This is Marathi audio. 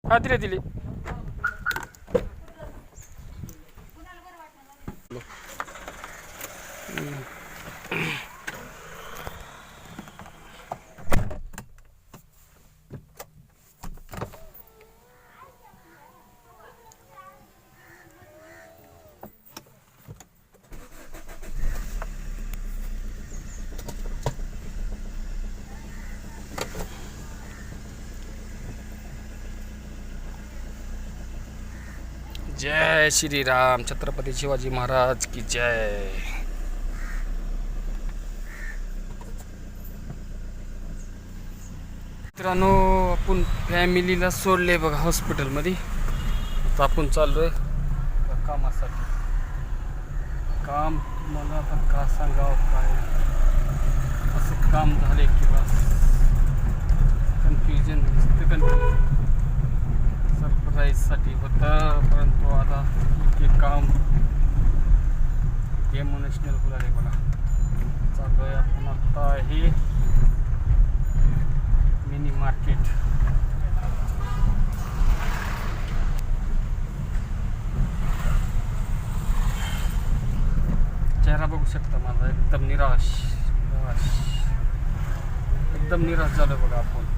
हा दिले दिले. जय श्रीराम, छत्रपती शिवाजी महाराज की जय. मित्रांनो, आपण फॅमिलीला सोडले बघा हॉस्पिटलमध्ये. आता आपण चाललोय कामासाठी. काम मला आता का सांगावं, काय असं काम झाले की बस कन्फ्युजन सरप्राईजसाठी होतं, परंतु आता इतके काम इमोशनल होणार बघा. चाललोय आपण आता हे मिनी मार्केट. चेहरा बघू शकता माझा एकदम निराश एकदम निराश झालं बघा आपण.